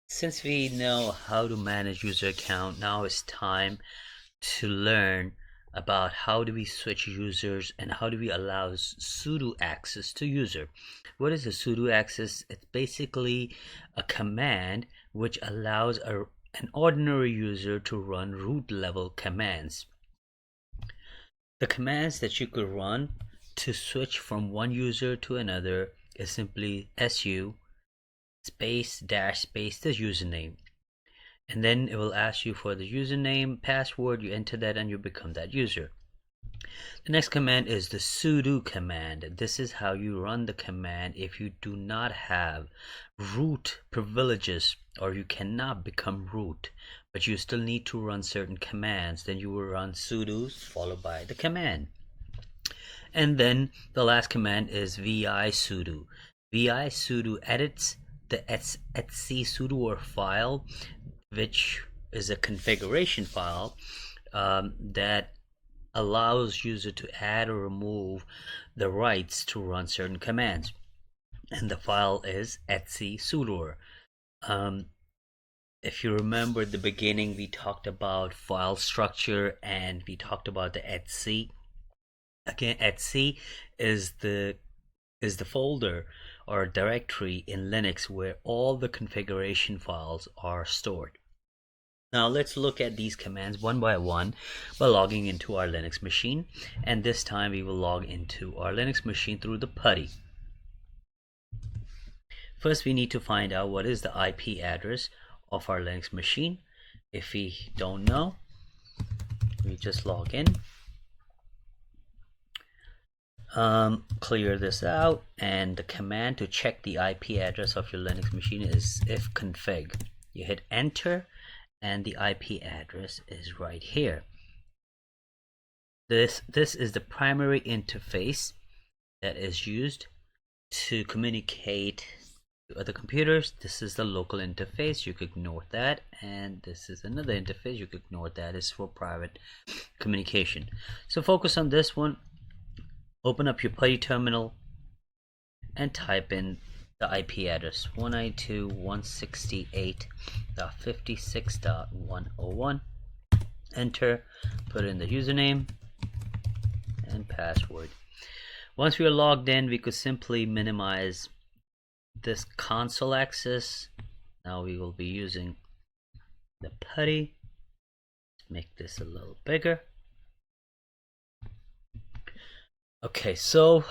Since we know how to manage user account, now it's time to learn about how do we switch users and how do we allow sudo access to user. What is a sudo access? It's basically a command which allows an ordinary user to run root level commands. The commands that you could run to switch from one user to another is simply su space dash space the username, and then it will ask you for the username, password. You enter that and you become that user. The next command is the sudo command. This is how you run the command if you do not have root privileges, or you cannot become root but you still need to run certain commands. Then you will run sudo followed by the command. And then the last command is vi sudo. Vi sudo edits the etc sudo file, which is a configuration file that allows user to add or remove the rights to run certain commands. And the file is etc sudo. If you remember at the beginning, we talked about file structure and we talked about the etc. Again, etc is the folder or directory in Linux where all the configuration files are stored. Now let's look at these commands one by one by logging into our Linux machine, and this time we will log into our Linux machine through the PuTTY. First we need to find out what is the IP address of our Linux machine. If we don't know, we just log in. Clear this out, and the command to check the IP address of your Linux machine is ifconfig. You hit enter and the IP address is right here. This is the primary interface that is used to communicate to other computers. This is the local interface, you could ignore that, and this is another interface, you could ignore that. It's for private communication. So focus on this one. Open up your PuTTY terminal and type in the IP address 192.168.56.101. Enter, put in the username and password. Once we are logged in, we could simply minimize this console access. Now we will be using the PuTTY. Make this a little bigger. Okay, so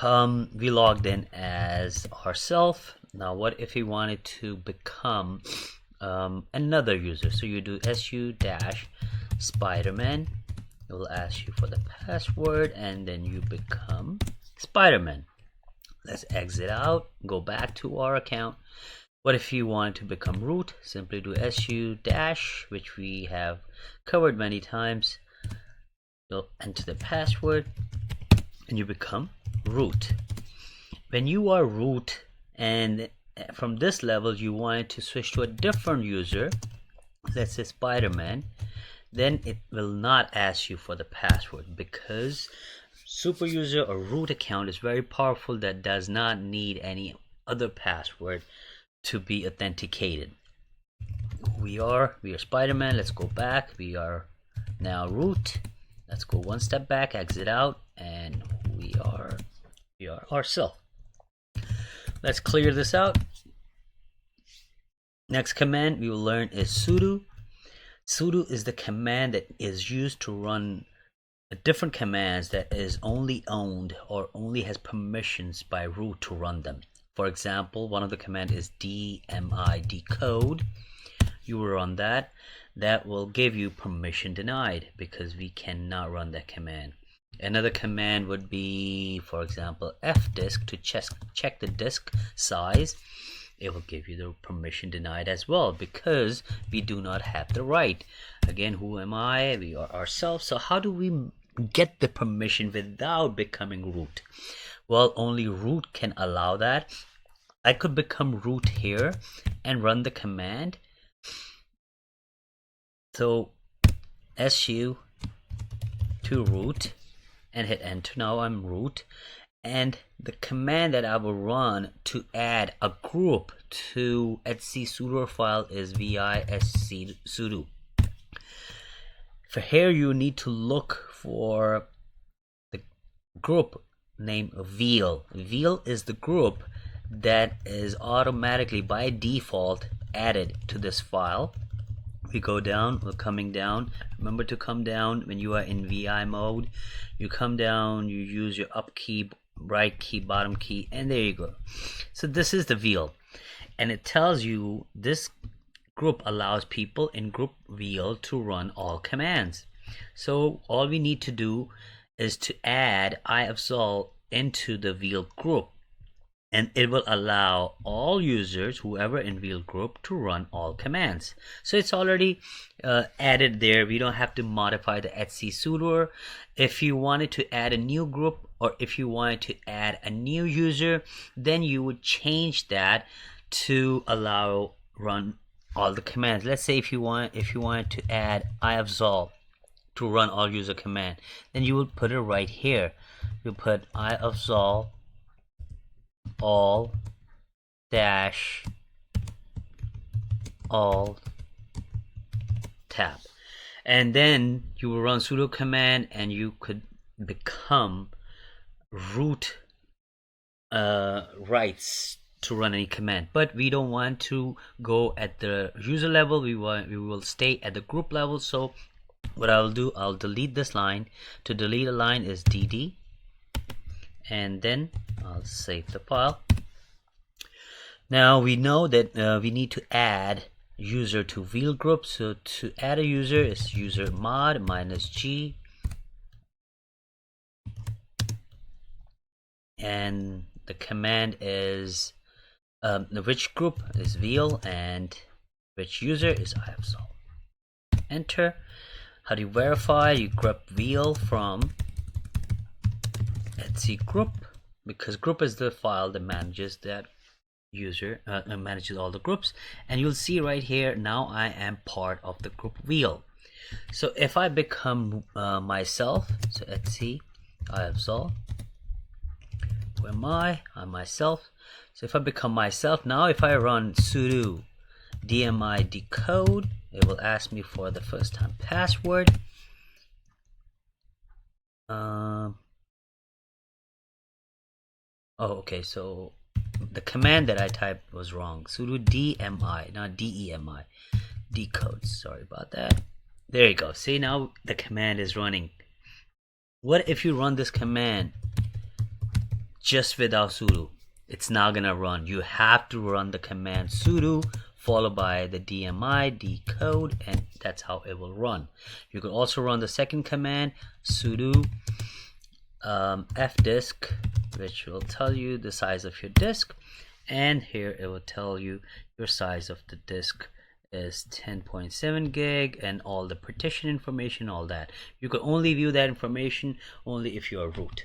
we logged in as ourselves. Now what if we wanted to become another user? So you do su-spiderman. It will ask you for the password and then you become Spiderman. Let's exit out, go back to our account. What if you want to become root? Simply do su-, which we have covered many times. You'll enter the password and you become root. When you are root and from this level you wanted to switch to a different user, let's say Spiderman, then it will not ask you for the password because super user or root account is very powerful, that does not need any other password to be authenticated. We are Spiderman. Let's go back. We are now root. Let's go one step back, exit out, and we are ourselves. Let's clear this out. Next command we will learn is sudo. Sudo is the command that is used to run different commands that is only owned or only has permissions by root to run them. For example, one of the command is dmi decode. You will run that. That will give you permission denied because we cannot run that command. Another command would be, for example, fdisk to check the disk size. It will give you the permission denied as well because we do not have the right. Again, who am I? We are ourselves. So how do we get the permission without becoming root? Well, only root can allow that. I could become root here and run the command. So su to root and hit enter. Now I'm root, And the command that I will run to add a group to etc sudo file is visc sudo. For here you need to look for the group named veal. Veal is the group that is automatically by default added to this file. We go down, we're coming down. Remember to come down when you are in VI mode. You come down, you use your up key, right key, bottom key, and there you go. So this is the veal, and it tells you this group allows people in group veal to run all commands. So all we need to do is to add iafzol into the veal group, and it will allow all users, whoever in veal group, to run all commands. So it's already added there. We don't have to modify the etc sudo. If you wanted to add a new group, or if you wanted to add a new user, then you would change that to allow run all the commands. Let's say if you wanted to add iafzol to run all user command, then you would put it right here. You put iafzol all dash all tab, and then you will run sudo command, and you could become root rights to run any command. But we don't want to go at the user level. We will stay at the group level. So what I'll do, I'll delete this line. To delete a line is dd, and then I'll save the file. Now we know that we need to add user to veal group. So to add a user is user mod -g, and the command is the which group is veal and which user is iafzol. Enter. How do you verify? You grab veal from etc group, because group is the file that manages that user, manages all the groups, and you'll see right here, now I am part of the group veal. So if I become myself, so etc iafzol, who am I? I'm myself. So if I become myself, now if I run sudo dmi decode, it will ask me for the first time password. Oh, okay, so the command that I typed was wrong. Sudo dmi, not demi, decode. Sorry about that. There you go. See, now the command is running. What if you run this command just without sudo? It's not gonna run. You have to run the command sudo followed by the dmi decode, and that's how it will run. You could also run the second command, sudo fdisk, which will tell you the size of your disk, and here it will tell you your size of the disk is 10.7 gig and all the partition information, all that. You can only view that information only if you are root.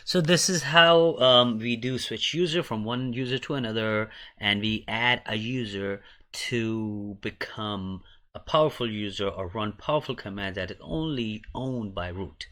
So this is how we do switch user from one user to another, and we add a user to become a powerful user or run powerful commands that is only owned by root.